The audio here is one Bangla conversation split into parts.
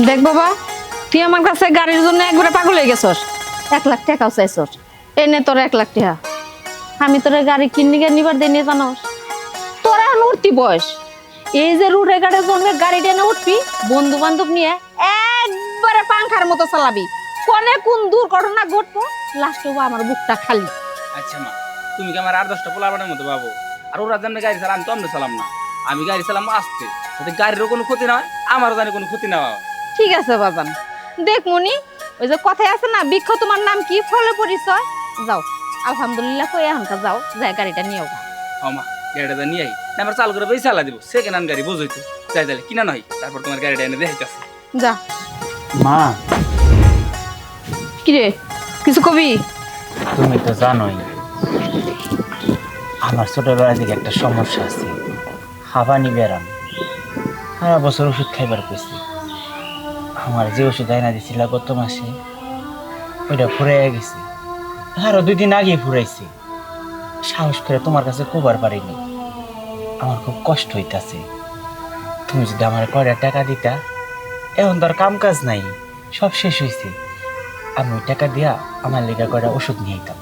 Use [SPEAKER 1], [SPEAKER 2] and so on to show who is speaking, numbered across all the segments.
[SPEAKER 1] দেখ বাবা, তুই আমার কাছে গাড়ির জন্য একবারে পাগল হয়ে গেছস। 1 লাখ টাকাও চাইছস, এনে তোর 1 লাখ টাকা। আমি তোর গাড়ি কিনে নিবার দিয়ে নিয়ে জানোস, তোর এখন উঠতি বয়স। এই যে রুটে গাড়ির জন্য গাড়িটা এনে উঠবি, বন্ধু বান্ধব নিয়ে একবারে পাংখার মতো চালাবি। কোনে কোন দুর্ঘটনা ঘটবো, লাস্টে আমার বুকটা খালি।
[SPEAKER 2] আচ্ছা মা, তুমি কি আমার 8-10টা পোলাপানের মতো ভাবো? আর ওরা যেমন গাড়ি চালা, আমি তো অমনি চালাম না। আমি গাড়ি চালাম আসতে, যাতে গাড়িরও কোনো ক্ষতি না হয়, আমারও জানি কোনো ক্ষতি না হয়।
[SPEAKER 1] ঠিক আছে বাজান, দেখ মনি, ওই যে কথায় আছে না, বৃক্ষ তোমার নাম কি ফলে পরিচয়। যাও, আলহামদুলিল্লাহ কই এখনকার যাও, যাই গাড়িটা নিয়েও গা।
[SPEAKER 2] ও মা, গাড়িটা যা নিয়ে আই, না আমার চাল করে বেশি চালা দিব। সেকেন্ড হ্যান্ড গাড়ি বোঝোই তো, যাই তাহলে কিনা নয়, তারপর তোমার গাড়িটা এনে দেখাইতেছি।
[SPEAKER 1] যা।
[SPEAKER 3] মা,
[SPEAKER 1] কিরে, কিছু কবি?
[SPEAKER 3] তুমি তো জানোই আমার ছোটবেলা থেকে একটা সমস্যা আছে, হাঁপানি ব্যারাম। সারা বছর ওষুধ খাইবার কইছি। আমার যে ওষুধ আইনা দিছিল গত মাসে, ওইটা ফুরাইয়া গেছে। আরো 2 দিন আগে ফুরাইছে। সাহস করে তোমার কাছে কবার পারিনি। আমার খুব কষ্ট হইতাছে। তুমি যদি আমার কয়টা টাকা দিতা, এখন তার কাম কাজ নাই, সব শেষ হয়েছে। আমি ওই টাকা দিয়া আমার লেগা কয়টা ওষুধ নিয়ে আইতাম।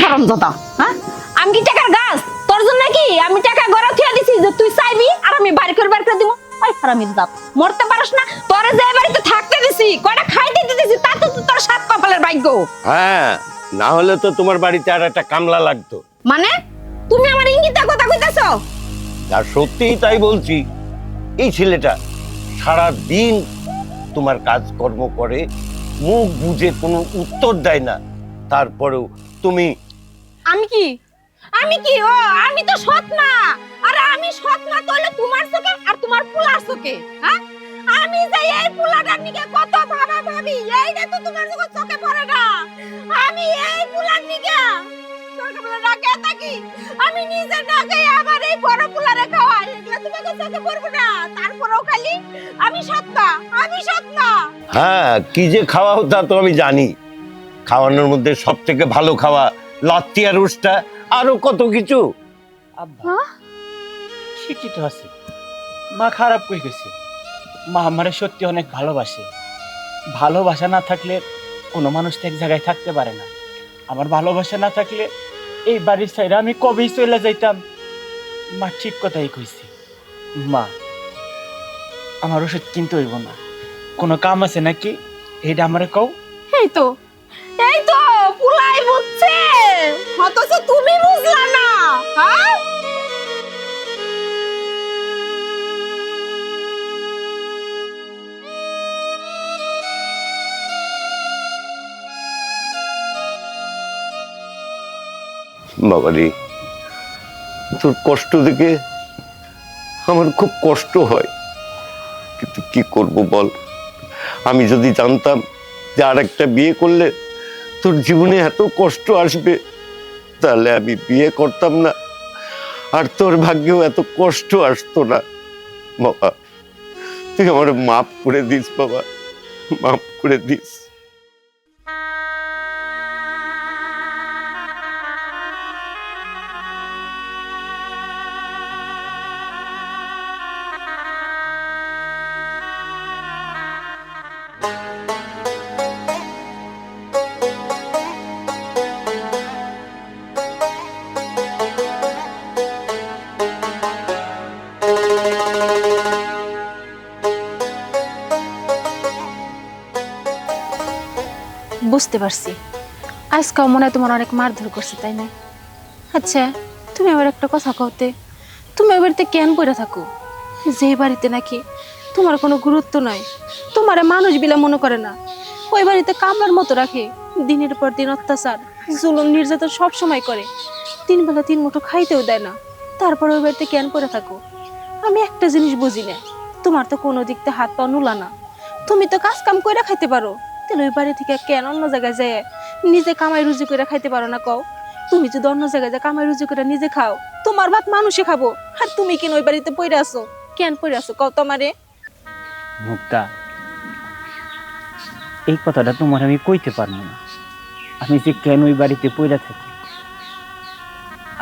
[SPEAKER 1] হারামজাদা, হ্যাঁ? আমি কি টাকার গাছ তোর জন্য? কি আমি টাকা গড়া থিয়া দিছি যে তুই চাইবি আর আমি বাড়ি করে দিব? ওই হারামির জাত, মরতে পারস না? তোরে যে বাড়িতে থাকতে দিছি, কয়টা খাইতে দিতেছি, তা তো তোর 7 কপালের ভাগ্য।
[SPEAKER 4] হ্যাঁ, না হলে তো তোমার বাড়িতে আর একটা কামলা লাগতো।
[SPEAKER 1] মানে তুমি আমার ইঙ্গিতে কথা কইতাছো?
[SPEAKER 4] আর সত্যিই তাই বলছি। এই ছেলেটা সারা দিন তোমার কাজকর্ম করে, মুখ বুঝে কোনো উত্তর দেয় না। তারপরেও তুমি
[SPEAKER 1] আমি কি আমি কি ও আমি তো সৎ না। আরে আমি সৎ না তাহলে তোমার চোখে আর তোমার পোলার চোখে, হ্যাঁ? আমি যে এই পোলাটার নিকে কত ভাবি, এইটা তো তোমার চোখে পড়ে না। আমি এই পোলার নিকে চোখে বলে রাখে থাকি, আমি নিজে না খাই আমার এই বড় পোলারে খাওয়াই, এগুলা তোমাকে চোখে পড়বে না। তারপরেও খালি আমি সৎ না, আমি সৎ না।
[SPEAKER 4] হ্যাঁ, কি যে খাওয়াও তা তো আমি জানি। খাওয়ানোর মধ্যে সব থেকে ভালো খাওয়া লাত্তি আর রোস্টটা, আরো কত কিছু।
[SPEAKER 3] আব্বা, ঠিকই তো আছে। মা খারাপ কই গেছে। মা আমারে সত্যি অনেক ভালোবাসে। ভালোবাসা না থাকলে কোনো মানুষ তো এক জায়গায় থাকতে পারে না। আমার ভালোবাসা না থাকলে এই বাড়ির সাইডে আমি কবেই চলে যাইতাম। মা ঠিক কথাই কইছে। মা, আমার ওষুধ কিনতে হইব না। কোনো কাম আছে নাকি এইটা আমারে কও।
[SPEAKER 1] এই তো পুলাই বুঝছে, অথচ তুমি বুঝলা না, হ্যাঁ?
[SPEAKER 4] বাবারে, তোর কষ্ট দেখে আমার খুব কষ্ট হয়, কিন্তু কি করব বল। আমি যদি জানতাম যে আর একটা বিয়ে করলে তোর জীবনে এত কষ্ট আসবে, তাহলে আমি বিয়ে করতাম না, আর তোর ভাগ্যেও এত কষ্ট আসতো না। বাবা, তুই আমার মাফ করে দিস বাবা, মাফ করে দিস।
[SPEAKER 5] বুঝতে পারছি, আজকাল মনে হয় তোমার অনেক মারধর করছে, তাই না? আচ্ছা, তুমি আবার একটা কথা কওতে, তুমি ওই বাড়িতে কেন পড়ে থাকো? যে বাড়িতে নাকি তোমার কোনো গুরুত্ব নাই, তোমারে মানুষ বিলা মনে করে না, ওই বাড়িতে কামলার মতো রাখে, দিনের পর দিন অত্যাচার জুলুম নির্যাতন সব সময় করে, 3 বেলা 3 মুঠো খাইতেও দেয় না। তারপর ওই বাড়িতে কেন পড়ে থাকো? আমি একটা জিনিস বুঝি না, তোমার তো কোনো দিক থেকে হাত পা নুলা না, তুমি তো কাজ কাম কইরা খাইতে পারো, তাহলে ওই বাড়ি থেকে কেন অন্য জায়গায় যায় নিজে কামাই রুজি করে খাইতে পারো না? কও, তুমি যদি অন্য জায়গায় যা কামাই রুজি করে নিজে খাও, তোমার ভাত মানুষে খাবো, আর তুমি কেন ওই বাড়িতে পড়ে আসো? কেন পড়ে আসো কও তোমারে?
[SPEAKER 3] মুক্তা, এই কথাটা তোমার আমি কইতে পারবো না। আমি যে কেন ওই বাড়িতে পইরা থাকি,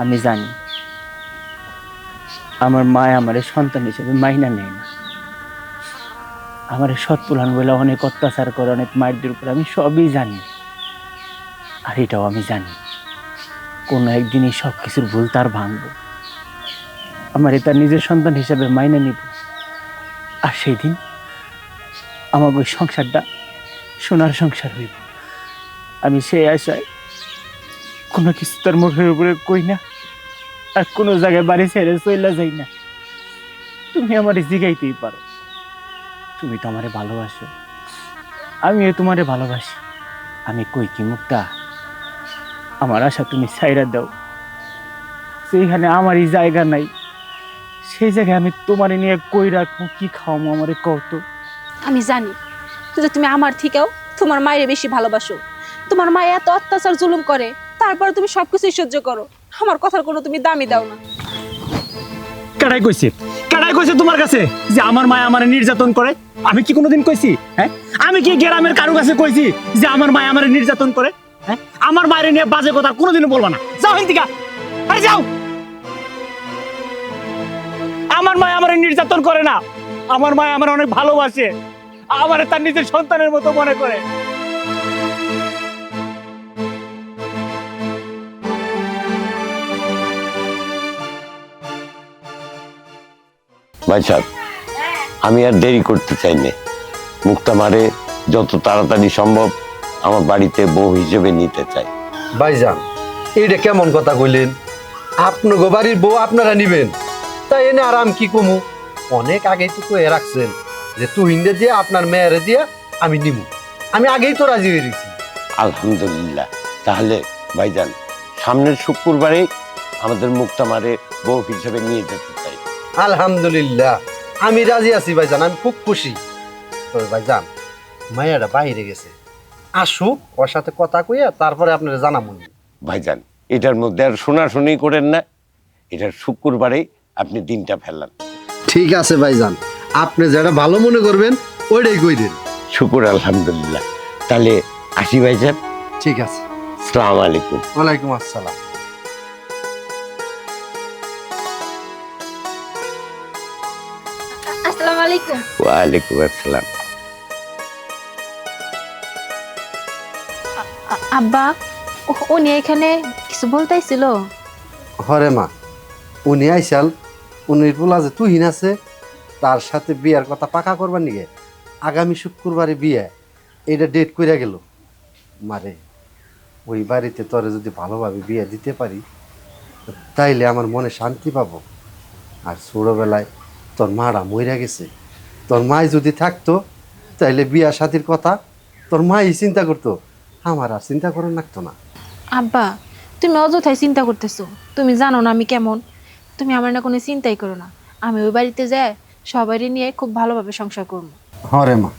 [SPEAKER 3] আমি জানি আমার মা আমার সন্তান হিসেবে মাইনা নেয় না। আমার সৎ পুলান বলে অনেক অত্যাচার করে, অনেক মায়ের উপর, আমি সবই জানি। আর এটাও আমি জানি কোনো একদিন এই সব কিছুর ভুল তার ভাঙবো, আমার তার নিজের সন্তান হিসাবে মাইনে নিব। আর সেই দিন আমার ওই সংসারটা সোনার সংসার হইব। আমি সেই আশায় কোনো কিছু তার মুখের উপরে কই না, আর কোনো জায়গায় বাড়ি ছেড়ে চইলা যাই না। তুমি আমারে জিগাইতেই পারো, তুমি তো আমারে ভালোবাসো, আমিও তোমারে ভালোবাসি। আমি কই কি মুক্তা, আমার আশা তুমি ছাইরা দাও। সেইখানে আমারই জায়গা নাই, সেই জায়গায় আমি তোমারে নিয়ে কই রাখবো, কি খাওয়াবো আমারে কও তো।
[SPEAKER 5] আমি জানি যে তুমি আমার থেকেও তোমার মায়ের বেশি ভালোবাসো। তোমার মা এত অত্যাচার জুলুম করে, তারপর তুমি সবকিছু সহ্য করো, আমার কথার কোনো তুমি দামই দাও না।
[SPEAKER 3] কারাই কইছে তোমার কাছে যে আমার মা আমারে নির্যাতন করে? আমি কি কোনোদিন কইছি? হ্যাঁ, আমি কি গ্রামের কারো কাছে কইছি যে আমার মা আমারে নির্যাতন করে? হ্যাঁ, আমার মায়ের নিয়ে বাজে কথা কোনোদিনও বলবা না। যাও হিন্দিকা, আরে যাও। আমার মা আমারে নির্যাতন করে না, আমার মা আমার অনেক ভালোবাসে, আমারে তার নিজের সন্তানের মতো মনে করে।
[SPEAKER 4] ভাই সাহেব, আমি আর দেরি করতে চাই না। মুক্তা মারে যত তাড়াতাড়ি সম্ভব আমার বাড়িতে বউ হিসেবে নিতে চাই।
[SPEAKER 6] ভাইজান, এইটা কেমন কথা কইলেন? আপনার বাড়ির বউ আপনারা নিবেন, তাই এনে আর আমি কি কমু? অনেক আগেই তো কয়ে রাখছেন যে তুহিনদের দিয়ে আপনার মেয়েরে দিয়ে আমি নিমু। আমি আগেই তো রাজি হয়ে গেছি।
[SPEAKER 4] আলহামদুলিল্লাহ। তাহলে ভাইজান, সামনের শুক্রবারে আমাদের মুক্তা মারে বউ হিসেবে নিয়ে যেতে চাই।
[SPEAKER 6] আলহামদুলিল্লাহ, আমি রাজি আছি ভাইজান, আমি খুব খুশি। তবে ভাইজান, মায়েরা বাইরে গেছে, আসুক, ওর সাথে কথা কইয়া তারপরে আপনারা জানাবো।
[SPEAKER 4] ভাইজান, এটার মধ্যে আর শোনাশুনি করেন না, এটার শুক্রবারে আপনি দিনটা ফেললেন।
[SPEAKER 6] ঠিক আছে ভাইজান, আপনি যেটা ভালো মনে করবেন ওইটাই কইরেন।
[SPEAKER 4] শুকুর আলহামদুলিল্লাহ। তাহলে আসি ভাইজান।
[SPEAKER 6] ঠিক আছে,
[SPEAKER 4] আসসালামু আলাইকুম।
[SPEAKER 6] ওয়ালাইকুম আসসালাম।
[SPEAKER 1] আসসালামু আলাইকুম।
[SPEAKER 4] ওয়ালাইকুম আসসালাম।
[SPEAKER 5] আব্বা, উনি এখানে কিছু বলতেছিল?
[SPEAKER 6] হরে মা, উনি আইসাল, উনির পোলা যে তুহিন আছে তার সাথে বিয়ার কথা পাকা করবার নিগে আগামী শুক্রবারে বিয়ে, এটা ডেট কইরা গেল। মারে, ওই বাড়িতে তোরে যদি ভালোভাবে বিয়ে দিতে পারি তাইলে আমার মনে শান্তি পাবো। আর ছোটোবেলায় তোর মারা মইরা গেছে, তোর মাই যদি থাকতো তাইলে বিয়া শাদির কথা তোর মাই চিন্তা করতো, আমার আর চিন্তা করার লাগতো না।
[SPEAKER 5] আব্বা, তুমি অযথাই চিন্তা করতেছো, তুমি জানো না আমি কেমন। তুমি আমার না কোনো চিন্তাই করো না, আমি ওই বাড়িতে যাই সবারই নিয়ে খুব ভালোভাবে সংসার করবো।
[SPEAKER 6] হরে মা,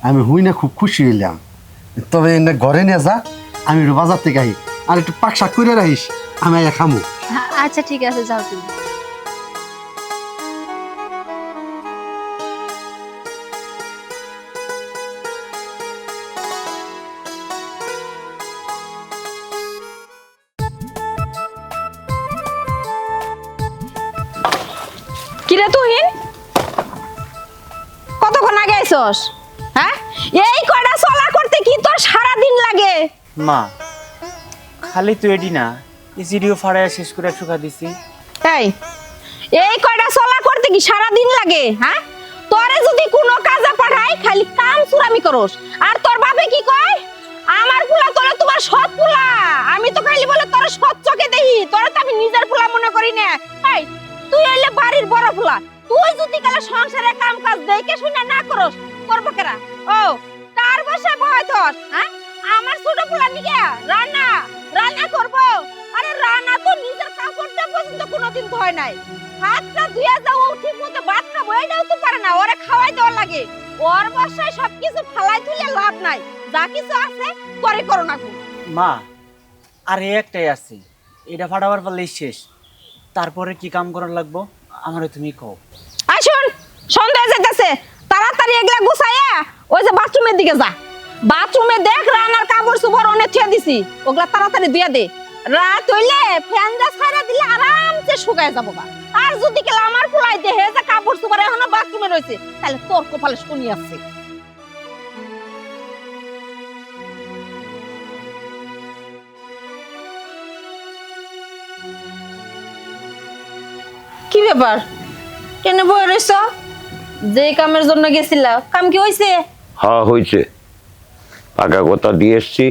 [SPEAKER 6] আমি হুই না খুব খুশি হইলাম। তবে এনে ঘরে নিয়ে যা, আমি একটু বাজার থেকে আই, আর একটু পাক শাক করে রাখিস, আমি আইয়া খামু।
[SPEAKER 5] আচ্ছা ঠিক আছে, যাও তুমি।
[SPEAKER 1] কিরে তুহিন, কতক্ষণ আগে আইছস? হ্যাঁ, এই কয়টা চলা করতে কি তোর সারা দিন লাগে?
[SPEAKER 3] মা, খালি তো এডি না, এই জিডিও ফাড়ায় শেষ করে শুকা দিছি।
[SPEAKER 1] এই কয়টা চলা করতে কি সারা দিন লাগে? হ্যাঁ, তোরে যদি কোনো কাজে পাঠাই খালি কাম চুরামি করস। আর তোর বাপে কি কয়? আমার পোলা তোরে তোমার সৎ পোলা। আমি তো খালি বলে তোরে সৎ চোখে দেখি, তোরে তো আমি নিজের পোলা মনে করি না। তুই এলে বাড়ির বড় পোলা, তুই যদি কালে সংসারে কাম কাজ দেখে শুনে না করস, করবো কেরা? ও তার বসে ভয় ধস? হ্যাঁ, আমার ছোট পোলা নিকে রান্না রান্না করবো? আরে রান্না তো নিজের কাপড়টা পর্যন্ত কোনোদিন ধয় নাই। হাতটা ধুয়ে যাও, ঠিক মতো ভাত খাবো এটাও তো পারে না, ওরে খাওয়াই দেওয়া লাগে। ওর বাসায় সবকিছু ফালাই তুলে লাভ নাই, যা কিছু আছে করে করো না।
[SPEAKER 3] মা, আর একটাই আছে, এটা ফাটাবার পারলেই শেষ। তারপরে কি কাম করার লাগবো আমারে তুমি কও।
[SPEAKER 1] আসুন, সন্ধ্যা যাইতেছে, তাড়াতাড়ি এগুলা গুছাইয়া ওই যে বাথরুমের দিকে যা। বাথরুমে দেখ রান্নার কাপড় চোপড় অনেক থুয়ে দিছি, ওগুলা তাড়াতাড়ি দিয়ে দে। রাত হইলে ফ্যানটা ছাড়া দিলে আরামসে শুকায় যাবো। আর যদি কেলা আমার পোলাই দেহে যে কাপড় চোপড় এখনো বাথরুমে রয়েছে, তাহলে তোর কপালে শনি আছে। কি ব্যাপার কেন বই রইছ? যে কামের জন্য গেছিলা কাম কি হইছে?
[SPEAKER 4] হ্যাঁ হয়েছে, পাকা কথা দিয়ে এসছি,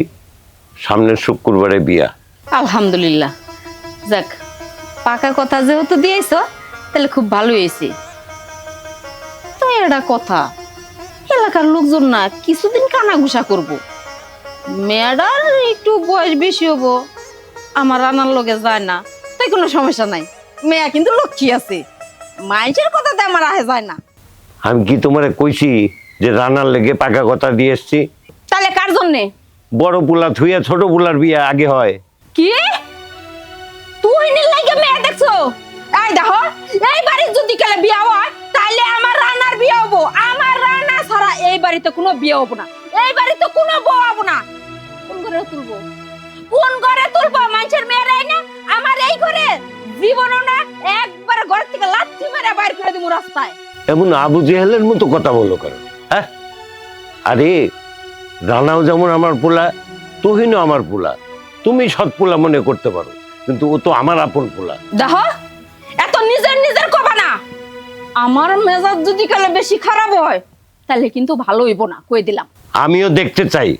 [SPEAKER 4] সামনের শুক্রবারে বিয়া।
[SPEAKER 1] আলহামদুলিল্লাহ, যাক পাকা কথা যেহেতু দিয়েছ তাহলে খুব ভালো হয়েছে। তো এটা কথা, এলাকার লোকজন না কিছুদিন কানাঘুষা করব। মেয়েটার একটু বয়স বেশি হবো, আমার রান্নার লগে যায় না, তাই কোনো সমস্যা নাই। মেয়া কিন্তু লক্ষ্মী আছে, মাইসের কথাতে আমার আহে যায় না।
[SPEAKER 4] আমি কি তোমারে কইছি যে রান্নার লেগে পাকা কথা দিয়ে এসছি?
[SPEAKER 1] তাহলে কার জন্যে?
[SPEAKER 4] বড় পুলা থুইয়া ছোট পুলার বিয়া আগে হয়।
[SPEAKER 1] কি তুই নি লাগে মেয়ে দেখছো? এই দেখো, এই বাড়ির যদি কালে বিয়া হয় তাহলে আমার রান্নার বিয়া হবো। আমার রান্না ছাড়া এই বাড়িতে কোনো বিয়া হবো না, এই বাড়িতে কোনো বউ হবো না। কোন ঘরে তুলবো? কোন ঘরে তুলবো? মানুষের মেয়েরাই না আমার এই ঘরে জীবনও না, একবার ঘর থেকে লাথি মেরে বাইর করে দিব রাস্তায়।
[SPEAKER 4] এমন আবু জেহেলের মতো কথা বলো কেন? হ্যাঁ, আরে রানাও যেমন আমার পোলা, তুহিনও আমার পোলা। তুমি সৎ পোলা মনে করতে পারো, কিন্তু ও তো আমার আপন পোলা।
[SPEAKER 1] দেখো, এত নিজের নিজের কবা না। আমার মেজাজ যদি কালে বেশি খারাপ হয় তাহলে কিন্তু ভালো হইব না, কই দিলাম।
[SPEAKER 4] আমিও দেখতে চাই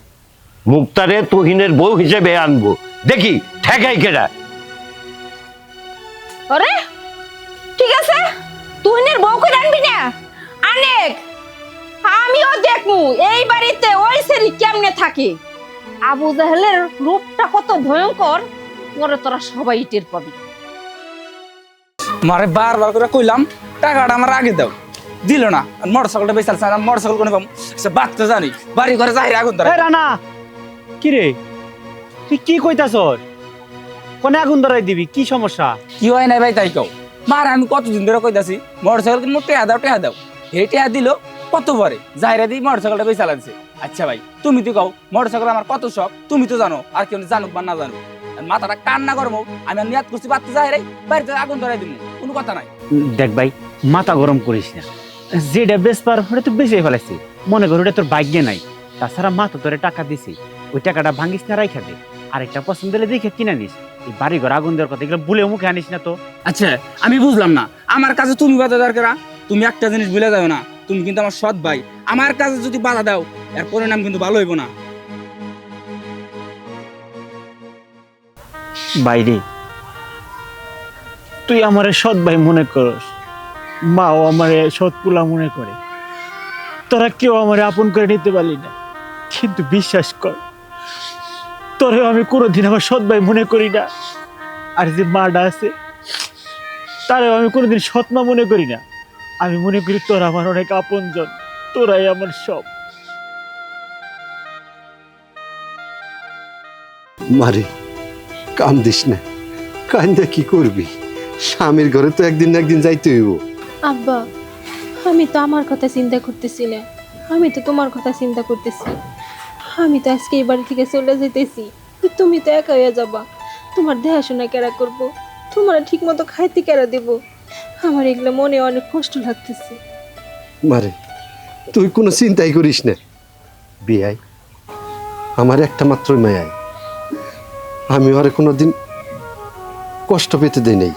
[SPEAKER 4] মুক্তারে তুহিনের বউ হিসেবে আনবো, দেখি ঠেকাই কেডা।
[SPEAKER 1] আরে ঠিক আছে, তুই নির বউ করে আনবি না, অনেক আমিও দেখমু এই বাড়িতে ওই সেরি কেমনে থাকে। আবু জাহেলের রূপটা কত ভয়ঙ্কর, পরে তোরা সবাই টের পাবি।
[SPEAKER 2] মারে বারবার করে কইলাম টাকাটা আমার আগে দাও, দিল না। মোটরসাইকেলটা বেচাল, মোটরসাইকেল কোনে পাবো? সে বাচ্চা জানি বাড়ি ঘরে যাই আগুন ধরে।
[SPEAKER 3] রানা কি রে, তুই কি কইতাছস? কোনে আগুন ধরাই দিবি? কি সমস্যা?
[SPEAKER 2] কি হয় নাই ভাই তাই কও। মার আমি কতদিন ধরে কইতাছি মোটরসাইকেল কিনবো, টেহা দাও টেহা দাও। এই টেহা দিল কত পরে জাহিরা দিই মোটরসাইকেলটা বেচাল আনছে। আচ্ছা ভাই তুমি তো কও মোটরসাইকেল আমার কত শখ, তুমি তো জানো, আর কেউ জানুক বা না জানুক। মাথাটা কান্না করবো, আমি আর নিয়াত করছি বাচ্চা জাহিরাই বাড়িতে আগুন ধরাই দিব, কোনো কথা নাই।
[SPEAKER 3] দেখ ভাই, মাথা গরম করিস না। যেটা বেশ পার ওটা তো বেঁচে ফেলাইছি, মনে কর ওটা তোর ভাগ্যে নাই। তাছাড়া মা তো তোরে টাকা দিছি, ওই টাকাটা ভাঙিস না, রাইখা দে। আরেকটা পছন্দ হলে দেখে কিনে নিস। এই বাড়ি ঘর আগুন দেওয়ার কথা এগুলো ভুলে মুখে আনিস না তো।
[SPEAKER 2] আচ্ছা আমি বুঝলাম না, আমার কাছে তুমি বাধা দরকার। তুমি একটা জিনিস ভুলে যাও না, তুমি কিন্তু আমার সৎ ভাই। আমার কাছে যদি বাধা দাও এর পরিণাম কিন্তু ভালো হইব না।
[SPEAKER 3] বাইরে তুই আমারে সৎ ভাই মনে করস, মাও আমারে সৎ পুলা মনে করে, তোরা কেউ আমারে আপন করে নিতে পারলি না। কিন্তু বিশ্বাস কর, তোরেও আমি কোনোদিন আমার সৎ ভাই মনে করি না। আর যে মাটা আছে তারেও আমি কোনোদিন সৎ মা মনে করি না। আমি মনে করি তোরা আমার অনেক আপনজন, তোরাই আমার সব।
[SPEAKER 6] মারে কান্দিস না, কান্দা কি করবি? স্বামীর ঘরে তো একদিন না একদিন যাইতে হইব।
[SPEAKER 5] আব্বা, আমি তো আমার কথা চিন্তা করতেছি না, আমি তো তোমার কথা চিন্তা করতেছি। আমি তো আজকে এই বাড়ি থেকে চলে যেতেছি, তুমি তো একা হয়ে যাবা। তোমার দেখাশোনা কেরা করব? তোমার ঠিক মতো খাইতে কেরা দেব? আমার এগুলো মনে অনেক কষ্ট লাগতেছে।
[SPEAKER 6] মারে তুই কোনো চিন্তাই করিস না, বিয়াই আমার একটা মাত্র মায়াই, আমি ওরে কোনোদিন কষ্ট পেতে দেই নাই।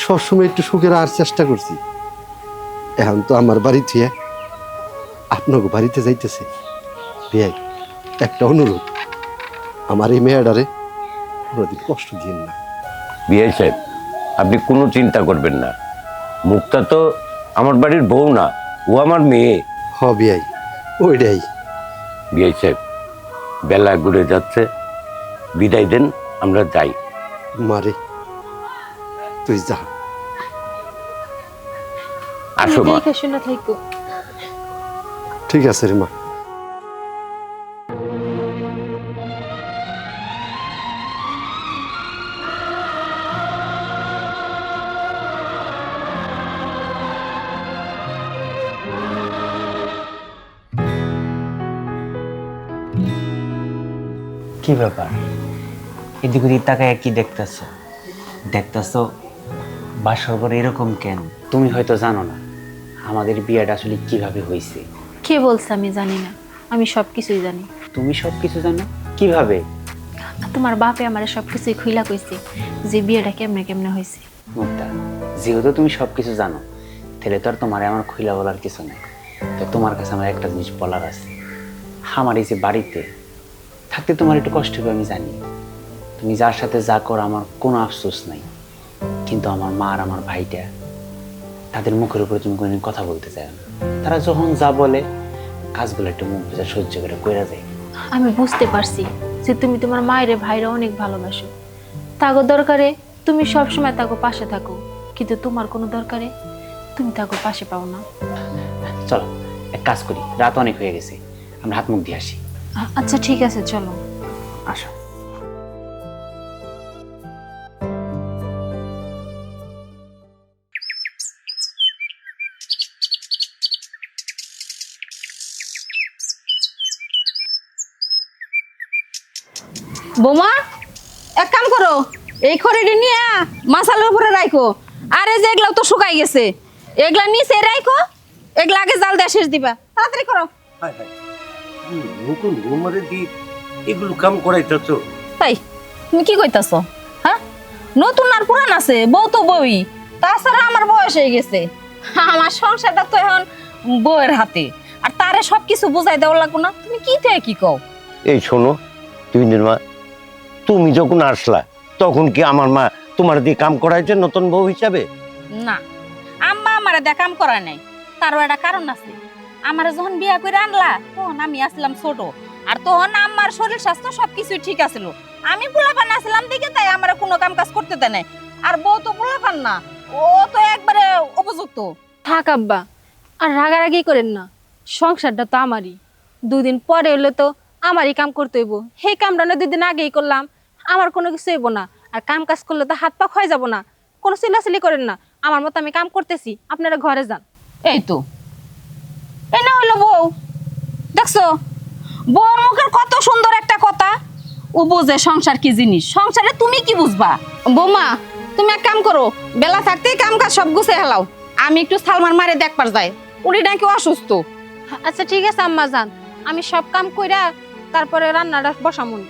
[SPEAKER 6] সবসময় একটু সুখের আর চেষ্টা করছি। এখন তো আমার বাড়ি থেকে আপনাকে বাড়িতে যাইতেছে। বিয়াই একটা অনুরোধ, আমার এই মেয়েটারে কোনোদিন কষ্ট দিন না।
[SPEAKER 4] বিআই সাহেব, আপনি কোনো চিন্তা করবেন না। মুক্তা তো আমার বাড়ির বউ না, ও আমার মেয়ে।
[SPEAKER 6] হ বিয়াই, ওইটাই।
[SPEAKER 4] বিআই সাহেব, বেলা ঘুরে যাচ্ছে, বিদায় দেন, আমরা যাই।
[SPEAKER 6] মারে তুই যা।
[SPEAKER 4] আসো মা।
[SPEAKER 5] দেখাশোনা থাইকো।
[SPEAKER 6] ঠিক আছে রে মা।
[SPEAKER 3] কি ব্যাপার, এদিক ওদিক তাকায় কি দেখতেছো? দেখতেছো বাসর ঘরে এরকম কেন? তুমি হয়তো জানো না আমাদের বিয়েটা আসলে কিভাবে হয়েছে।
[SPEAKER 5] কে বলছে আমি জানি না? আমি সব কিছুই জানি।
[SPEAKER 3] তুমি সব কিছু জানো? কিভাবে?
[SPEAKER 5] তোমার বাপে আমার সব কিছুই খুইলা কইছে যে বিয়েটা কেমনে কেমনে হয়েছে।
[SPEAKER 3] মুক্তা, যেহেতু তুমি সব কিছু জানো, তাহলে তো আর তোমার আমার খুইলা বলার কিছু নেই। তো তোমার কাছে আমার একটা জিনিস বলার আছে। আমার এই যে বাড়িতে থাকতে তোমার একটু কষ্ট হবে আমি জানি, তুমি যার সাথে যা করো আমার কোনো আফসোস নাই, কিন্তু আমার মা আর আমার ভাইটা, তাদের মুখের উপরে তুমি কোনোদিন কথা বলতে চাও না। তারা যখন যা বলে কাজগুলো একটু মুখ বুঝে সহ্য করে কইরা যায়।
[SPEAKER 5] আমি বুঝতে পারছি যে তুমি তোমার মায়ের ভাইরা অনেক ভালোবাসো, তাগো দরকারে তুমি সবসময় তাগো পাশে থাকো, কিন্তু তোমার কোনো দরকারে তুমি তাগো পাশে পাও না।
[SPEAKER 3] চলো এক কাজ করি, রাত অনেক হয়ে গেছে, আমরা হাত মুখ দিয়ে আসি।
[SPEAKER 5] আচ্ছা ঠিক আছে, চলো।
[SPEAKER 3] আসো।
[SPEAKER 1] বোমা, এক কাম করো, এই খড়িটি নিয়ে মাসালের উপরে রাখো। আর এই যে এগুলো তো শুকাই গেছে, এগুলা নিচে রাখো, এগুলা আগে জাল দিয়ে শেষ দিবা। তাড়াতাড়ি করো।
[SPEAKER 4] হায় হায়, তুমি নতুন বৌমারে দি এগুলো কাম করাইতেছ?
[SPEAKER 1] তাই তুমি কি কইতাছো? হ্যাঁ, নতুন আর পুরান আছে, বউ তো বউই। তাছাড়া আমার বয়স হয়ে গেছে, আমার সংসারটা তো এখন বউয়ের হাতে, আর তারে সবকিছু বুঝাই দেওয়া লাগবো না? তুমি কি থেকে কি কও?
[SPEAKER 4] এই শোনো, তুমি মা, তুমি যখন আসলা তখন কি আমার মা তোমার দিয়ে কাম করাইছে নতুন বউ হিসাবে?
[SPEAKER 1] না, আম্মা আমারে দেখা কাম করায় নাই। তারও একটা কারণ আছে। আমারে যখন বিয়া করে আনলা তখন আমি আসলাম ছোট, আর তখন আমার শরীর স্বাস্থ্য সবকিছু ঠিক আছিল। আমি পোলাপান আসলাম দেখে তাই আমার কোনো কাম কাজ করতে দেয় নাই। আর বউ তো পোলাপান না, ও তো একবারে উপযুক্ত।
[SPEAKER 5] থাক আব্বা, আর রাগারাগি করেন না, সংসারটা তো আমারই। দুদিন পরে হলে তো আমারই কাম করতে হইব। সেই কামটা না 2 দিন আগেই করলাম, আমার কোনো কিছু হইব না। আর কাম কাজ করলে তো হাত পা ক্ষয় যাব না। কোনো চিল্লাচিল্লি করেন না, আমার মতো আমি কাম করতেছি, আপনারা ঘরে যান।
[SPEAKER 1] এই তো, এই না হলো বউ, দেখছো বউর মুখের কত সুন্দর একটা কথা। ও বোঝে সংসার কি জিনিস, সংসারে তুমি কি বুঝবা? বৌমা, তুমি এক কাম করো, বেলা থাকতেই কাম কাজ সব গুছে হেলাও। আমি একটু সালমান মারে দেখবার যাই, উনি নাকি অসুস্থ।
[SPEAKER 5] আচ্ছা ঠিক আছে আম্মা যান, আমি সব কাম কইরা তারপরে রান্নাটা বসামুন।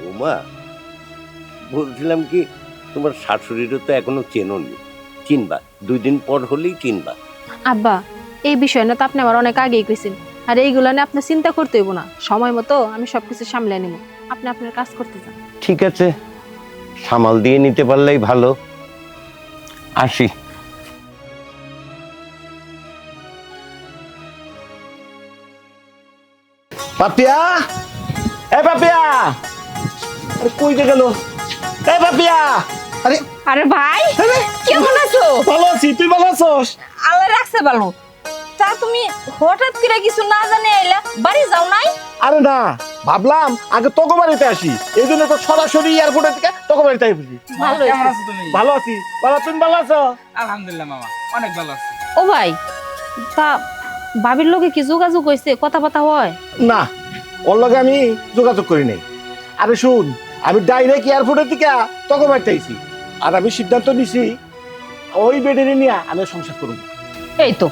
[SPEAKER 4] বৌমা, বলছিলাম কি, তোমার শাশুড়িরও তো এখনো চেনোনি, চিনবা, 2 দিন পর হলেই চিনবা।
[SPEAKER 5] আব্বা, এই বিষয় না তো আপনি আমার অনেক আগেই কইছেন, আর এইগুলো নিয়ে আপনি চিন্তা করতে হইব না। সময় মতো আমি সবকিছু সামলে নেব, আপনি আপনার কাজ করতে যান।
[SPEAKER 4] ঠিক আছে, সামাল দিয়ে নিতে পারলেই ভালো। আসি।
[SPEAKER 7] পাপিয়া, এ পাপিয়া, আরে কই গেল? এ পাপিয়া, আরে
[SPEAKER 1] আরে ভাই, কেমন আছো?
[SPEAKER 7] ভালো আছি, তুই ভালো আছোস?
[SPEAKER 1] আল্লাহ রাখছে ভালো। তা তুমি হঠাৎ করে কিছু না জানে এলা, বাড়ি যাও নাই?
[SPEAKER 7] আরে না, ভাবলাম আগে তোকে বাড়িতে আসি, এই জন্য তো সরাসরি এয়ারপোর্টের থেকে তোকে বাড়িতে আসি।
[SPEAKER 1] ভালো
[SPEAKER 2] কেমন
[SPEAKER 1] হয়েছে।
[SPEAKER 2] আছো তুমি?
[SPEAKER 7] ভালো আছি, ভালো, তুমি ভালো আছো?
[SPEAKER 2] আলহামদুলিল্লাহ মামা, অনেক ভালো আছি।
[SPEAKER 1] ও ভাই, তা ভাবির লোকে কি যোগাযোগ হয়েছে, কথা কথা হয়?
[SPEAKER 7] না, ওর লগে আমি যোগাযোগ করি নাই। আরে শুন, আমি ডাইরেক্ট এয়ারপোর্টের থেকে তোকে বাড়িতে আইছি, আর আমি সিদ্ধান্ত নিছি ওই বেডেরে নিয়ে আমি সংসার করব।
[SPEAKER 1] এই তো,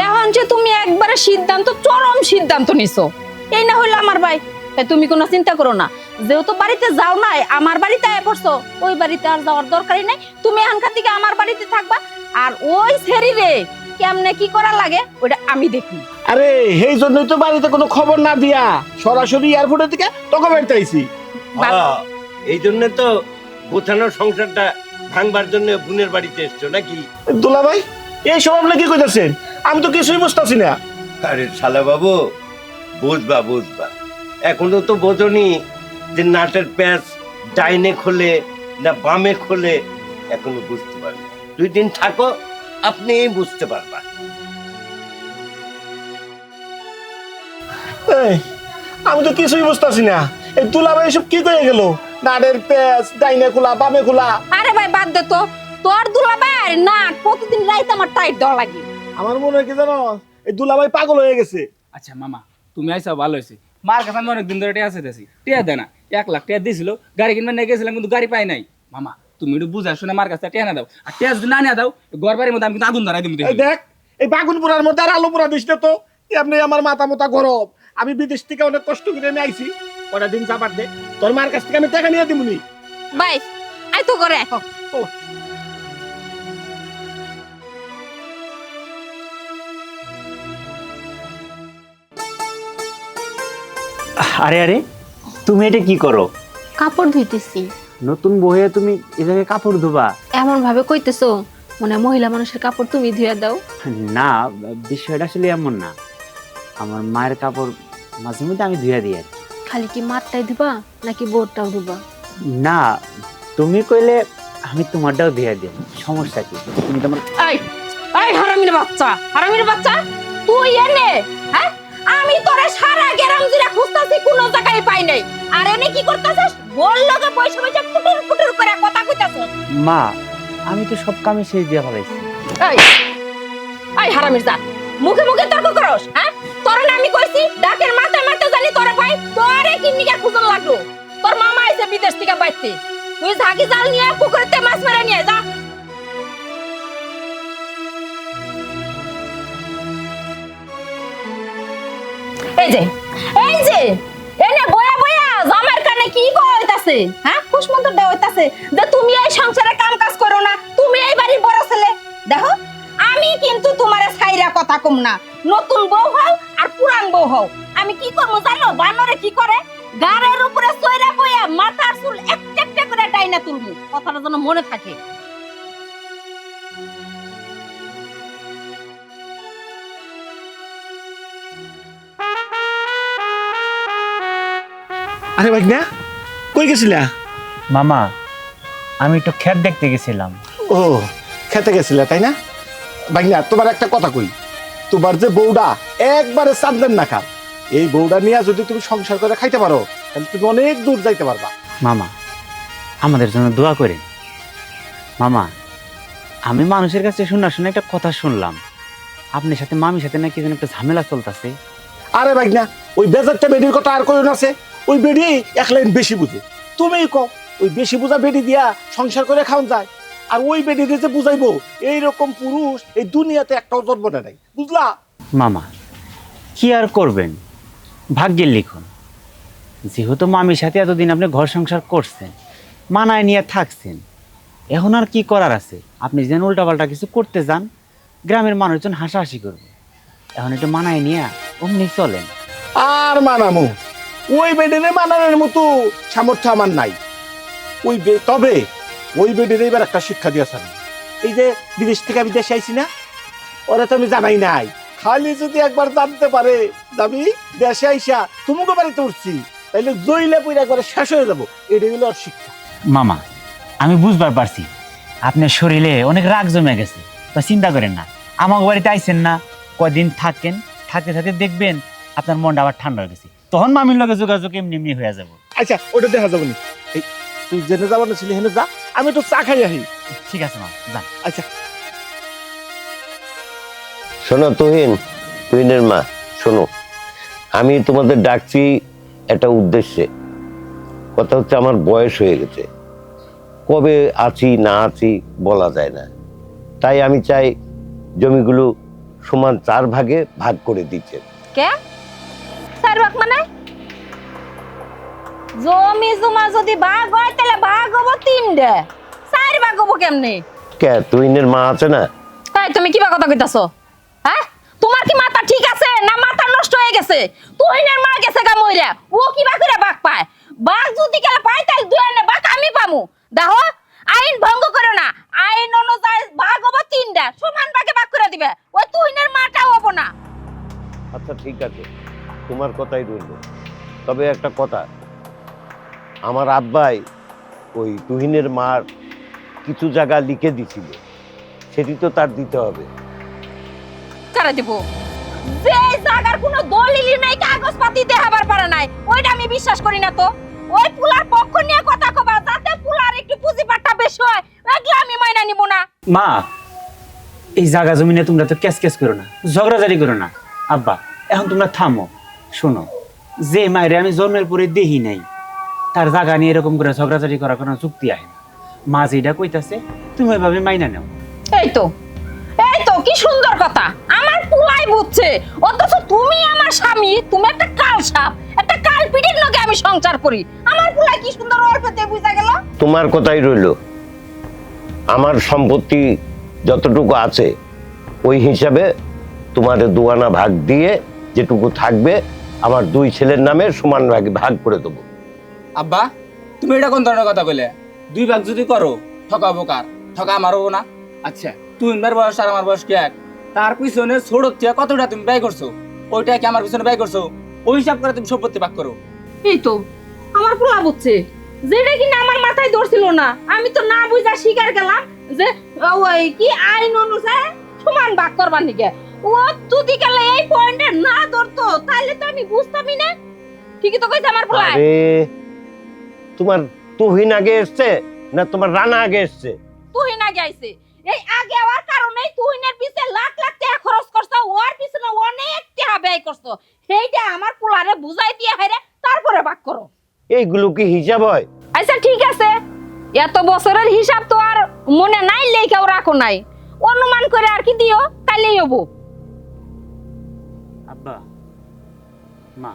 [SPEAKER 1] এখন যে তুমি একবারে সিদ্ধান্ত, চরম সিদ্ধান্ত নিছো। এই না হইলো আমার ভাই, তাই তুমি কোনো চিন্তা করো না। যেহেতু বাড়িতে যাও নাই, আমার বাড়িতে আয় পড়ছো, ওই বাড়িতে আর যাওয়ার দরকারই নাই। তুমি এখানকার থেকে আমার বাড়িতে থাকবা, আর ওই শরীরে কেমনে কি করা লাগে ওটা আমি দেখি।
[SPEAKER 7] আরে সেই জন্যই তো বাড়িতে কোনো খবর না দিয়া সরাসরি এয়ারপোর্টের থেকে তোকে বাড়িতে আইছি।
[SPEAKER 4] এই জন্য তো গোছানোর সংসারটা ভাঙবার জন্য বোনের বাড়িতে এসছো নাকি?
[SPEAKER 7] দুলা ভাই, এই সব আপনি কি কইতাছেন? আমি তো কিছুই বুঝতাছি না।
[SPEAKER 4] আরে শালা বাবু, বুঝবা বুঝবা, এখনো তো বোঝনি যে নাটের প্যাঁচ ডাইনে খোলে না বামে খোলে, এখনো বুঝতে পারবে। 2 দিন থাকো, আপনি বুঝতে পারবা।
[SPEAKER 7] এই, আমি তো কিছুই বুঝতাছি না। এই দুলা ভাই সব কি কয়ে গেল? নাটের প্যাঁচ ডাইনে খোলা বামে খোলা।
[SPEAKER 1] আরে ভাই বাদ দে তো, তোর দুলাভাই না প্রতিদিন রাইতে আমার টাইট দেওয়া লাগে।
[SPEAKER 7] আমার মনে হয় কি জানো, এই দুলা ভাই পাগল হয়ে গেছে।
[SPEAKER 2] আচ্ছা মামা, তুমি আইসা ভালো হয়েছে। মার কাছে আমি অনেকদিন ধরে টিয়া চাইতেছি, টিয়া দেয় না। 1 লাখ টিয়া দিয়েছিল, গাড়ি কিনবার নিয়ে গেছিলাম, কিন্তু গাড়ি পাই নাই। মামা তুমি একটু বুঝা শুনে মার কাছে টিয়া না দাও, আর টিয়া যদি না দাও, ঘর বাড়ির মধ্যে আমি কিন্তু আগুন ধরাই দিবি।
[SPEAKER 7] এই দেখ, এই বাগুন পোড়ার মধ্যে আর আলু পোড়া দিস না তো। এমনি আমার মাথা মোতা গরম। আমি বিদেশ থেকে অনেক কষ্ট করে নিয়ে আইছি, কটা দিন যাবার দে, তোর মার কাছ থেকে আমি টাকা নিয়ে দিবনি।
[SPEAKER 1] ভাই আয় তো করে আয়।
[SPEAKER 3] আরে আরে, তুমি এটা কি করো?
[SPEAKER 5] কাপড় ধুইতেছি।
[SPEAKER 3] নতুন বউয়ে তুমি এ জায়গায় কাপড় ধোবা?
[SPEAKER 5] এমন ভাবে কইতেছো মনে হয় মহিলা মানুষের কাপড় তুমি ধুয়ে দাও।
[SPEAKER 3] না, বিষয়টা আসলে এমন না। আমার মায়ের কাপড় মাঝে মধ্যে আমি ধুয়ে দিই আর কি।
[SPEAKER 5] খালি কি মারটাই ধুবা নাকি বোরটাও ধুবা?
[SPEAKER 3] না, তুমি কইলে আমি তোমারটাও ধুয়ে দিই, সমস্যা কি? তুমি তোমার
[SPEAKER 1] এই এই হারামির বাচ্চা, হারামির বাচ্চা, তুই এনে, হ্যাঁ? আমি তোরে সারা গ্রাম জুড়ে খুঁজতাছি, কোনো জায়গায় পাই নাই। আর এনে কি করতাছিস? বল লগে বইসা বইসা ফুটুর ফুটুর করে কথা কইতাছিস।
[SPEAKER 3] মা, আমি তো সব কামে শেষ দিয়ে ফেলাইছি।
[SPEAKER 1] এই এই হারামির জাত, মুখে মুখে তর্ক করস, হ্যাঁ? তোরে না আমি কইছি ডাকের মাথায় মাথায় জানি তোরে ভাই, তোরে কিন্নিকা খুঁজন লাগলো। তোর মামা আইছে বিদেশ থেকে বাইতে, তুই ঝাঁকি জাল নিয়ে পুকুরেতে মাছ মেরে নিয়ে যা। এই যে এনে বয়া বয়া জামার কানে কি কইতাছে, হ্যাঁ? খুশমন্তর দেওয়া হইতাছে যে তুমি এই সংসারে কাম কাজ করো না, তুমি এই বাড়ির বড় ছেলে। দেখো, আমি কিন্তু তোমারে ছাইরা কথা কম না। নতুন বউ হও আর পুরান বউ হও, আমি কি করবো জানো? বানরে কি করে, গাড়ের উপরে চইরা বয়া মাথার চুল একটা একটা করে ডাইনা তুলবো, কথাটা যেন মনে থাকে।
[SPEAKER 7] আরে ভাই না, কই গেছিলা?
[SPEAKER 3] মামা, আমি একটু ক্ষেত দেখতে গেছিলাম।
[SPEAKER 7] ও, খেতে গেছিলা তাই না? ভাই না, তোমার একটা কথা কই, তোমার যে বউডা একবারে চান্দের নাকা, এই বউডা নিয়ে যদি তুমি সংসার করে খাইতে পারো তাহলে তুমি অনেক দূর যাইতে পারবা।
[SPEAKER 3] মামা, আমাদের জন্য দোয়া করেন। মামা, আমি মানুষের কাছে শোনা একটা কথা শুনলাম, আপনার সাথে মামির সাথে নাকি যেন একটা ঝামেলা চলতেছে।
[SPEAKER 7] আরে ভাই না, ওই বেজারটা বেডির কথা আর কই আছে, ওই বেডি এক লাইন বেশি বুঝে। তুমিই কও, ওই বেশি বুঝা বেডি দিয়া সংসার করে খাওয়া যায়? আর ওই বেডি যে বুঝাইবো এইরকম পুরুষ এই দুনিয়াতে একটাও জন্ম নাই, বুঝলা?
[SPEAKER 3] মামা, কি আর করবেন, ভাগ্যের লিখন। যেহেতু মামির সাথে এতদিন আপনি ঘর সংসার করছেন, মানায় নিয়ে থাকছেন, এখন আর কি করার আছে? আপনি যেন উল্টাপাল্টা কিছু করতে যান, গ্রামের মানুষজন হাসাহাসি করবে। এখন একটু মানায় নিয়ে অমনি চলেন।
[SPEAKER 7] আর মানামু, ওই বেডের মানানোর মতো সামর্থ্য আমার নাই। তবে ওই বেডের এবার একটা শিক্ষা দিয়েছে। এই যে বিদেশ থেকে আমি দেশে আইছি না, ওরা তো আমি জানাই নাই। খালি যদি একবার জানতে পারে আমি দেশে আইসা তোমাকে বাড়িতে উঠছি, তাইলে জইলে পুরো একবারে শেষ হয়ে যাবো। এটা হলো ওর শিক্ষা।
[SPEAKER 3] মামা, আমি বুঝবার পারছি আপনার শরীরে অনেক রাগ জমে গেছে, তো চিন্তা করেন না। আমার বাড়িতে আইছেন না, কদিন থাকেন, থাকতে থাকতে দেখবেন আপনার মনটা আবার ঠান্ডা হয়ে গেছে, তখন মামির লগে যোগাযোগ এমনি এমনি হয়ে যাব।
[SPEAKER 7] আচ্ছা, ওটা দেখা যাবো না। এই তুই জেনে যাবো না ছিলি, হেনে যা, আমি একটু চা খাই আহি।
[SPEAKER 3] ঠিক আছে মা, যান।
[SPEAKER 7] আচ্ছা,
[SPEAKER 4] শোনো তুহিনের মা, শোনো, আমি তোমাদের ডাকছি একটা উদ্দেশ্যে। কথা হচ্ছে, আমার বয়স হয়ে গেছে, কবে আছি না আছি বলা যায় না। তাই আমি চাই জমিগুলো সমান 4 ভাগে ভাগ করে দিচ্ছে।
[SPEAKER 1] কে 4 ভাগ মানে? জমি জমা যদি ভাগ হয় তাহলে ভাগ হবো 3টে, 4 ভাগ হবো কেমনে?
[SPEAKER 4] কে তুহিনের মা আছে না?
[SPEAKER 1] তাই তুমি কি কথা কইতাছো? হ্যাঁ, তোমার কি মাথা ঠিক আছে না মাথা নষ্ট হয়ে গেছে? তুহিনের মা গেছে গা মইরা, ও কি বা করে ভাগ পায়? ভাগ যদি কেলা পায় তাহলে দুয়ানে ভাগ আমি পামু। দেখো, আইন ভঙ্গ করো না, আইন অনুযায়ী ভাগ হবো 3টা, সমান ভাগে ভাগ করে দিবে। ওই তুহিনের মাটাও হবো না।
[SPEAKER 4] আচ্ছা ঠিক আছে, তোমার কথাই রইল। তবে একটা কথা, আমার আব্বাই ওই তুহিনের মার কিছু জায়গা লিখে দিছিল, সেটি তো তার দিতে হবে।
[SPEAKER 1] কারা দিব? যে জায়গার কোনো দলিলই নাই, কাগজপাতি দেখাবার পারে নাই, ওইটা আমি বিশ্বাস করি না। তো ওই পুলার পক্ষ নিয়ে কথা কবা, যাতে পুলার একটু পুঁজিবাটা বেশি হয়, এগুলো আমি মাইনা নিব না।
[SPEAKER 3] মা, এই জায়গা জমিনে তোমরা তো ক্যাচ ক্যাচ করো না, ঝগড়াঝাড়ি করো না। আব্বা, এখন তোমরা থামো। শোনো, যে মায়েরে আমি জন্মের পরে দেহি নাই, তার জায়গা নিয়ে এরকম করে ঝগড়াঝাড়ি করার কোনো যুক্তি আহে না। মা যেটা কইতাছে তুমি ওইভাবে মাইনা নাও।
[SPEAKER 1] এই তো কি সুন্দর কথা, আমার পুলাই বুঝছে। অথচ তুমি আমার স্বামী, তুমি একটা কাল সাপ, একটা কাল পিটির লগে আমি সংসার করি। আমার পুলাই কি সুন্দর অল্পতে বুঝা গেল।
[SPEAKER 4] তোমার কথাই রইল, আমার সম্পত্তি যতটুকু আছে ওই হিসাবে তোমার দুয়ানা ভাগ দিয়ে যেটুকু থাকবে আমার দুই ছেলের নামে সমান ভাগে ভাগ করে দেবো।
[SPEAKER 2] আব্বা তুমি এটা কোন ধরনের কথা কইলে? 2 ভাগ যদি করো ঠকাবো কার? ঠকা আমারও না। আচ্ছা তোমার বয়স আর আমার বয়স কি এক? তার পিছনে ছোট থেকে কতটা তুমি ব্যয় করছো, ওইটা কি আমার পিছনে ব্যয় করছো? ওই হিসাব করে তুমি সম্পত্তি ভাগ করো।
[SPEAKER 1] এই তো আমার পোলা বুঝছে, যেটা কিনা আমার মাথায় ধরছিল না, আমি তো না বুঝা শিকার গেলাম যে ওই কি আইন অনুসারে সমান ভাগ করবার নিকে। ও যদি গেলে এই পয়েন্টে না ধরতো তাহলে তো আমি বুঝতামই না। ঠিকই তো কইছে আমার পোলা।
[SPEAKER 4] আরে তোমার তুহিন আগে এসছে না তোমার রানা আগে এসছে?
[SPEAKER 1] তুহিন আগে আইছে। এই আগে হওয়ার কারণে তুহিনের পিছে লাখ লাখ টাকা খরচ করছো, ওর পিছনে অনেক টাকা ব্যয় করছো। সেইটা আমার পোলারে বুঝাই দিয়ে হাইরে তারপরে ভাগ করো।
[SPEAKER 4] এইগুলো কি হিসাব হয়?
[SPEAKER 1] আচ্ছা ঠিক আছে, এত বছরের হিসাব তো আর মনে নাই, লেখাও রাখো নাই, অনুমান করে আর কি দিও, তাইলেই হবো।
[SPEAKER 3] আব্বা মা,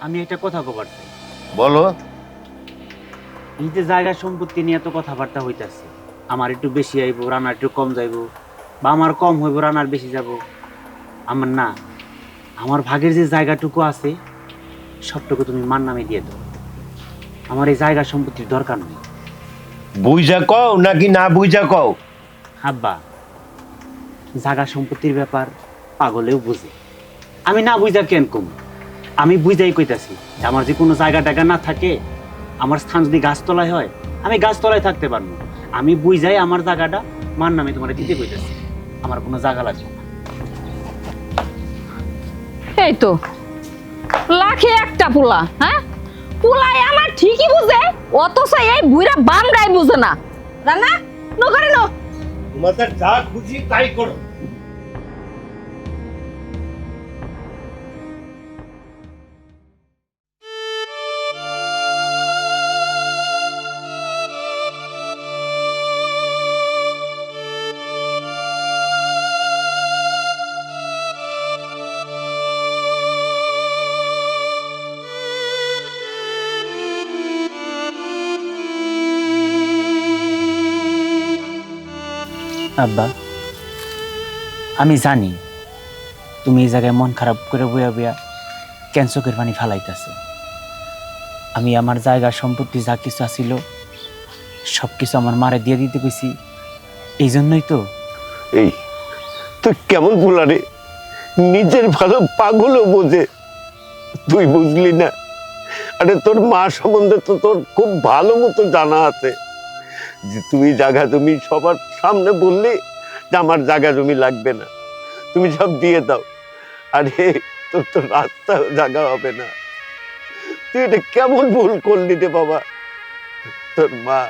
[SPEAKER 3] আমি একটা কথা কবার চাই।
[SPEAKER 4] বলো।
[SPEAKER 3] এই যে জায়গা সম্পত্তি নিয়ে এত কথাবার্তা হইতাছে, আমার একটু বেশি আইবো, রানার একটু কম যাইবো, বা আমার কম হইব রানার বেশি যাব, আমার না, আমার ভাগের যে জায়গাটুকু আছে সবটুকু তুমি মার নামে দিয়ে দাও। আমার এই জায়গা সম্পত্তির দরকার নেই।
[SPEAKER 4] বুঝা কও নাকি না বুঝা কও?
[SPEAKER 3] আব্বা জায়গা সম্পত্তির ব্যাপার পাগলেও বুঝে, আমি না বুঝা কেন কম? আমি বুঝাই কইতাছি আমার যে কোনো জায়গা টাকা না থাকে, আমার স্থান যদি গাছতলায় হয় আমি গাছতলায় থাকতে পারবো। আমি বুঝাই আমার জায়গাটা মার নামে তোমার দিতে কইতাছি, আমার কোনো জায়গা লাগবে না।
[SPEAKER 1] এই তো লাখে একটা পোলা, হ্যাঁ পোলাই আমার ঠিকই বুঝে, অথচ এই বুইরা বামরাই বুঝে না। রানা নো করে নো।
[SPEAKER 4] তোমাদের যা খুশি তাই করো।
[SPEAKER 3] আব্বা আমি জানি তুমি এই জায়গায় মন খারাপ করে বইয়া বইয়া কেন চোখের পানি ফালাইতেছো। আমি আমার জায়গা সম্পত্তি যা কিছু আছিল সব কিছু আমার মারে দিয়ে দিতে কইছি, এই জন্যই তো।
[SPEAKER 4] এই তুই কেমন বলা রে, নিজের ভালো পাগলও বোঝে, তুই বুঝলি না? আরে তোর মা সম্বন্ধে তো তোর খুব ভালো মতো জানা আছে, যে তুমি জায়গা জমি সবার সামনে বললি যে আমার জায়গা জমি লাগবে না, তুমি সব দিয়ে দাও। আরে তোর তো রাস্তাও জায়গা হবে না, তুই এটা কেমন ভুল করলি রে বাবা। তোর মা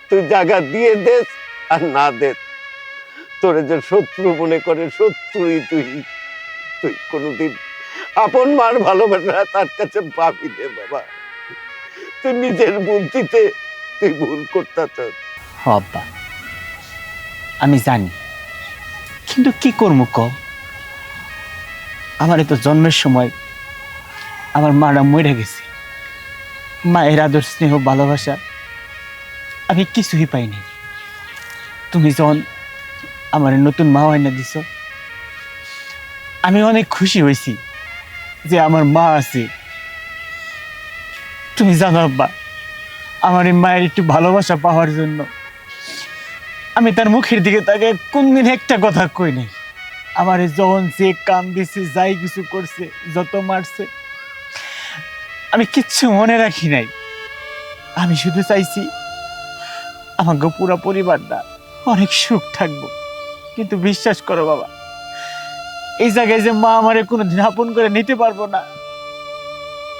[SPEAKER 4] তুই জায়গা দিয়ে দেস আর না দেস, তোরে যে শত্রু মনে করে শত্রুই তুই। তুই কোনোদিন আপন মার ভালোবাসা তার কাছে পাবি রে বাবা। তুই নিজের বুদ্ধিতে তুই ভুল করতেছ।
[SPEAKER 3] আব্বা আমি জানি, কিন্তু কি করবো ক? আমার তো জন্মের সময় আমার মারা মরে গেছে, মায়ের আদর স্নেহ ভালোবাসা আমি কিছুই পাইনি। তুমি যখন আমার নতুন মা আইনা দিছ, আমি অনেক খুশি হয়েছি যে আমার মা আছে। তুমি জানো আব্বা, আমার এই মায়ের একটু ভালোবাসা পাওয়ার জন্য আমি তার মুখের দিকে তাকে কোনদিন একটা কথা কই নাই। আমার যখন যে কাম দিছে, যাই কিছু করছে, যত মারছে, আমি কিচ্ছু মনে রাখি নাই। আমি শুধু চাইছি আমাকে পুরো পরিবারটা অনেক সুখ থাকবো। কিন্তু বিশ্বাস করো বাবা, এই জায়গায় যে মা আমারে কোনোদিন আপন করে নিতে পারবো না,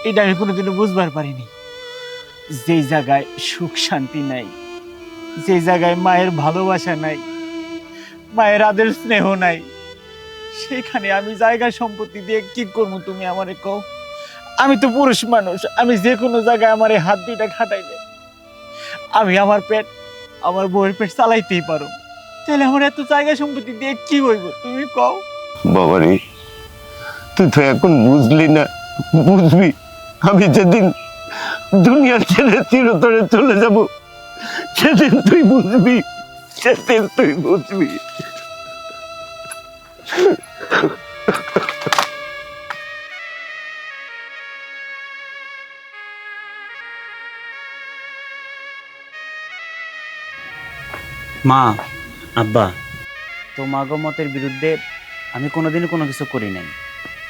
[SPEAKER 3] এটা আমি কোনোদিনও বুঝবার পারিনি। যে জায়গায় সুখ শান্তি নাই, যে জায়গায় মায়ের ভালোবাসা নাই, মায়ের আদর স্নেহ নাই, সেখানে আমি জায়গা সম্পত্তি দিয়ে কি করবো তুমি আমারে কও? আমি তো পুরুষ মানুষ, আমি যে কোনো জায়গায় আমার এই হাত দুইটা খাটাইলে আমি আমার পেট, আমার বউয়ের পেট চালাইতেই পারো। তাহলে আমার এত জায়গা সম্পত্তি দিয়ে কি হইব তুমি কও?
[SPEAKER 4] বাবারে তুই তো এখন বুঝলি না, বুঝবি। আমি যেদিন দুনিয়া ছেড়ে চিরতরে চলে যাব, সেদিন তুই বুঝবি, সেদিন তুই বুঝবি।
[SPEAKER 3] মা, আব্বা, তোমাগো মতের বিরুদ্ধে আমি কোনোদিনও কোনো কিছু করি নাই।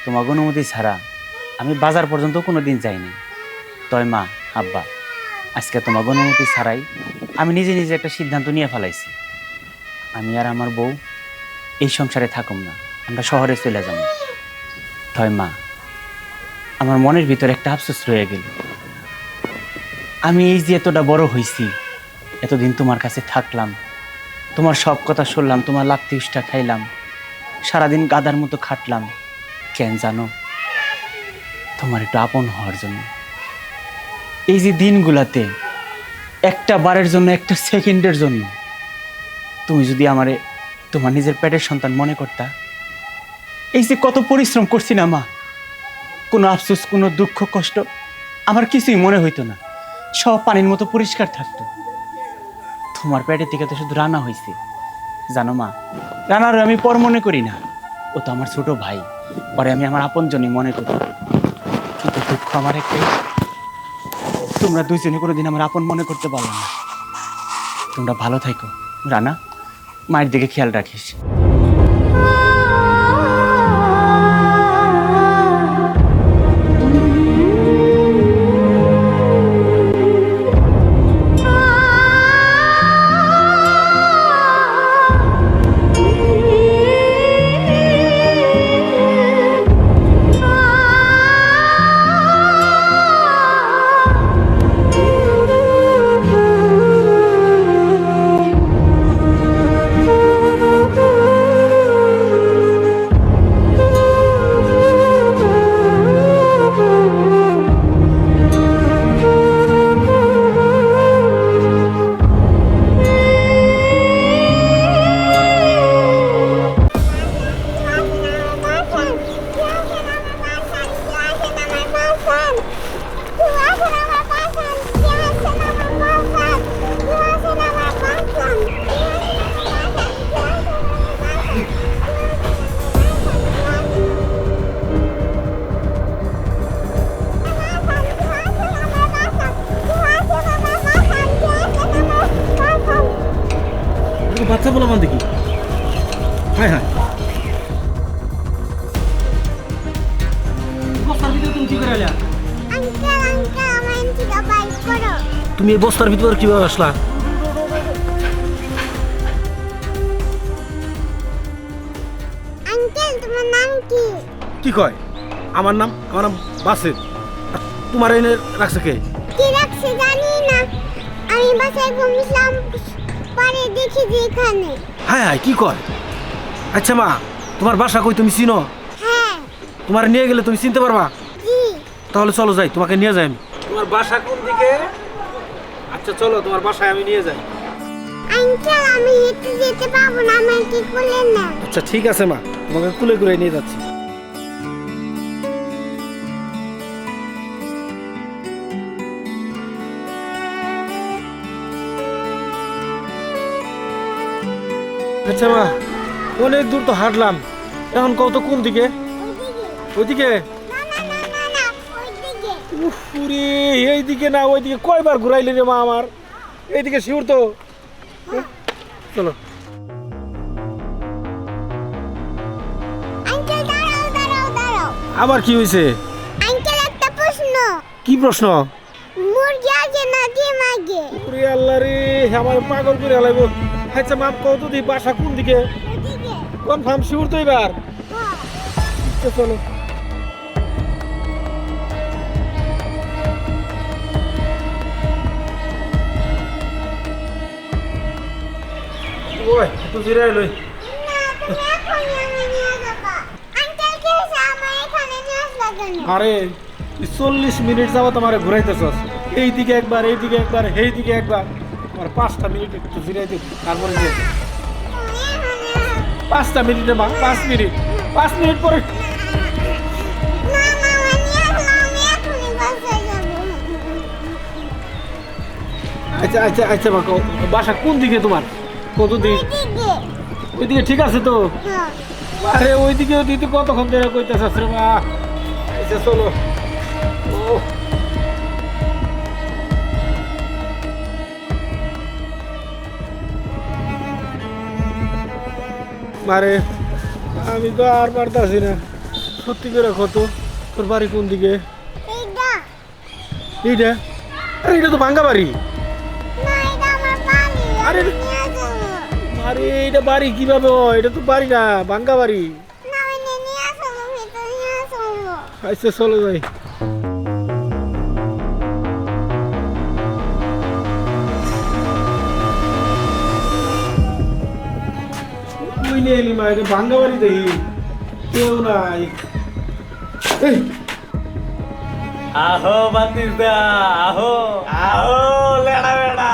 [SPEAKER 3] তোমাগো অনুমতি ছাড়া আমি বাজার পর্যন্ত কোনোদিন যাইনি। তয় মা, আব্বা, আজকে তোমাগো অনুমতি ছাড়াই আমি নিজে নিজে একটা সিদ্ধান্ত নিয়ে ফেলাইছি। আমি আর আমার বউ এই সংসারে থাকুম না, আমরা শহরে চলে যাব। তয় মা, আমার মনের ভিতরে একটা আফসোস রয়ে গেল। আমি এই যে এতটা বড় হয়েছি, এতদিন তোমার কাছে থাকলাম, তোমার সব কথা শুনলাম, তোমার লাত্তি উষ্টা খাইলাম, সারাদিন গাদার মতো খাটলাম, কেন জানো? তোমার একটু আপন হওয়ার জন্য। এই যে দিনগুলাতে একটা বারের জন্য, একটা সেকেন্ডের জন্য তুমি যদি আমারে তোমার নিজের পেটের সন্তান মনে করতা, এই যে কত পরিশ্রম করছি না মা, কোনো আফসোস, কোনো দুঃখ কষ্ট আমার কিছুই মনে হইতো না, সব পানির মতো পরিষ্কার থাকতো। তোমার পেটের থেকে তো শুধু রানা হয়েছে। জানো মা, রানার আমি পর মনে করি না, ও তো আমার ছোট ভাই, পরে আমি আমার আপনজনই মনে করি। কিন্তু দুঃখ আমার একটাই, তোমরা দুইজনে কোনোদিন আমার আপন মনে করতে পারলো না। তোমরা ভালো থাকো রানা, মায়ের দিকে খেয়াল রাখিস।
[SPEAKER 8] বাচ্চা বলা মান দেখি, হ্যাঁ হ্যাঁ, তুমি কি করে এলা? তুমি এই বস্তার ভিতরে কিভাবে আসলা? কি কয়? আমার নাম বাসের। তোমার এনে রাখছে কে?
[SPEAKER 9] কি রাখছে জানি না, আমি বাসায় ঘুমিয়েছিলাম, পরে দেখি যে এখানে।
[SPEAKER 8] হ্যাঁ হ্যাঁ, কি কয়? আচ্ছা মা, তোমার বাসা কই তুমি চিনো?
[SPEAKER 9] হ্যাঁ।
[SPEAKER 8] তোমার নিয়ে গেলে তুমি চিনতে পারবা?
[SPEAKER 9] জি।
[SPEAKER 8] তাহলে চলো যাই, তোমাকে নিয়ে যাই আমি। তোমার বাসা কোন দিকে? আচ্ছা চলো, তোমার বাসায় আমি নিয়ে যাই।
[SPEAKER 9] আঙ্কেল, আমি হেঁটে যেতে পারবো না, আমার কি কোলে না।
[SPEAKER 8] আচ্ছা ঠিক আছে মা, তোমাকে কুলে কুলে নিয়ে যাচ্ছি। আচ্ছা মা, অনেক দূর তো হাঁটলাম, এখন কত কোন দিকে? ওইদিকে? উফরে, এইদিকে না ওইদিকে, কয়বার ঘুরাইলি রে মা আমার? এইদিকে শিউর তো। চলো।
[SPEAKER 9] আঙ্কেল দাঁড়াও দাঁড়াও দাঁড়াও।
[SPEAKER 8] আবার কি হয়েছে?
[SPEAKER 9] আঙ্কেল একটা প্রশ্ন।
[SPEAKER 8] কি প্রশ্ন?
[SPEAKER 9] মুরগি আগে না ডিম আগে?
[SPEAKER 8] ওরে আল্লাহ রে, আমার পাগল করে আলাইব। আচ্ছা মাপ কত দি, বাসা কোন দিকে?
[SPEAKER 9] ওদিকে।
[SPEAKER 8] কনফার্ম শিউর তো এবার?
[SPEAKER 9] হ্যাঁ।
[SPEAKER 8] চলো। ওই একটু জিরাই লই।
[SPEAKER 9] না, তুমি এখনই আমায় নিয়ে যাবা। আঙ্কেল কে এসে আমায় এখানে নিয়ে আসলা কেন?
[SPEAKER 8] আরে 40 মিনিট যাবো তোমার ঘুরাইতেছস, এইদিকে একবার, এইদিকে একবার, এইদিকে একবার। আমার 5টা মিনিট একটু জিরাই দিই, তারপরে যে 5টা মিনিটে মা, 5 মিনিট, 5 মিনিট পরে।
[SPEAKER 9] না না, নিয়ে আসলা, আমি এখনই বাসায় যাবো।
[SPEAKER 8] আচ্ছা আচ্ছা আচ্ছা মা বাসা কোন দিকে তোমার কত দিক
[SPEAKER 9] দিকে
[SPEAKER 8] ওইদিকে ঠিক আছে তো
[SPEAKER 9] হ্যাঁ
[SPEAKER 8] আরে ওইদিকে দিতে কতক্ষণ ধরে কইতেছাস রে মা আচ্ছা চলো ও মারে আমি তো আর পারতাছি না সত্যি করে কত তোর বাড়ি কোন দিকে
[SPEAKER 9] এইটা
[SPEAKER 8] এইটা আরে এটা তো ভাঙ্গা বাড়ি
[SPEAKER 9] না এটা আমার বাড়ি
[SPEAKER 8] আরে
[SPEAKER 9] আমি নিয়ে যাবো
[SPEAKER 8] আরে এটা বাড়ি কিভাবে হয় এটা তো বাড়ি না ভাঙ্গা বাড়ি
[SPEAKER 9] না আমি নিয়ে আসবো ভিতরে নিয়ে আসবো
[SPEAKER 8] আচ্ছা চলো যাই তুই নিয়ে এলি মা এটা ভাঙ্গা বাড়ি দেখি কেউ নাই এই,
[SPEAKER 3] আহো বাতিদা আহো আহো লেড়া বেড়া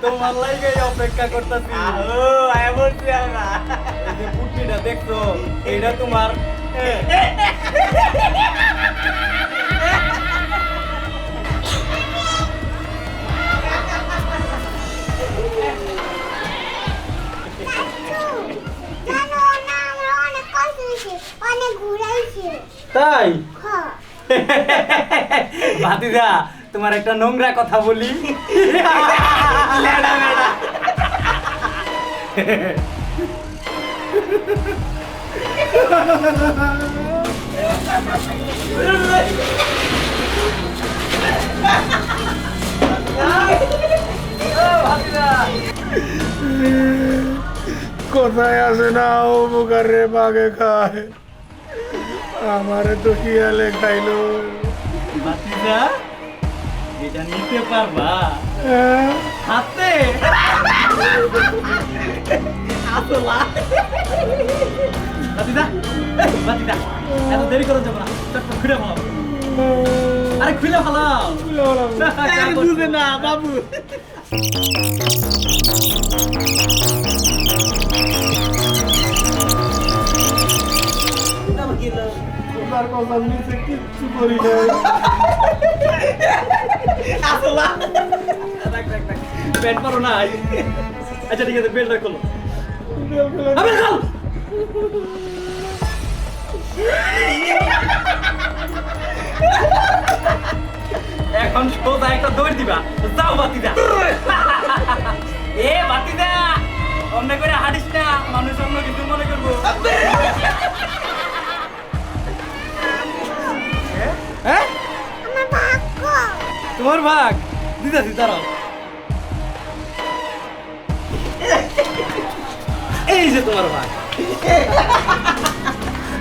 [SPEAKER 3] তোমার লাগে অপেক্ষা করতেছি আহো আয় বলছি আমরা এই যে পুটকিটা দেখছো এটা তোমার
[SPEAKER 9] জানো না আমার অনেক কষ্ট হয়েছে অনেক ঘুরাইছে
[SPEAKER 8] তাই
[SPEAKER 9] হ্যাঁ
[SPEAKER 3] বাতিদা তোমার একটা নোংরা কথা বলি লেড়া বেড়া
[SPEAKER 8] কোথায় আছে না ও বুকারে বাগে খায় আমারে তো শিয়ালে খাইলো
[SPEAKER 3] বাতিদা এটা নিতে পারবা হাতে আসলা বাতিদা বাতিদা এত দেরি করে যাবো না চটপট খুলে ফেলাও আরে খুলে ফেলাও বুঝে না বাবু
[SPEAKER 8] তোমার কথা নিচে কিচ্ছু করি নাই
[SPEAKER 3] আসলা রাখ রাখ রাখ পেট পারো না আচ্ছা ঠিক আছে বেল রাখ করলো আবে চল এখন সোজা একটা দৌড় দিবা যাও বাতিদা এ বাতিদা অন্য করে হাঁটিস না মানুষ অন্য কিছু মনে করবো হ্যাঁ
[SPEAKER 9] আমার ভাগ্য
[SPEAKER 3] তোমার ভাগ দিদাছি দাঁড়াও এই যে তোমার ভাগ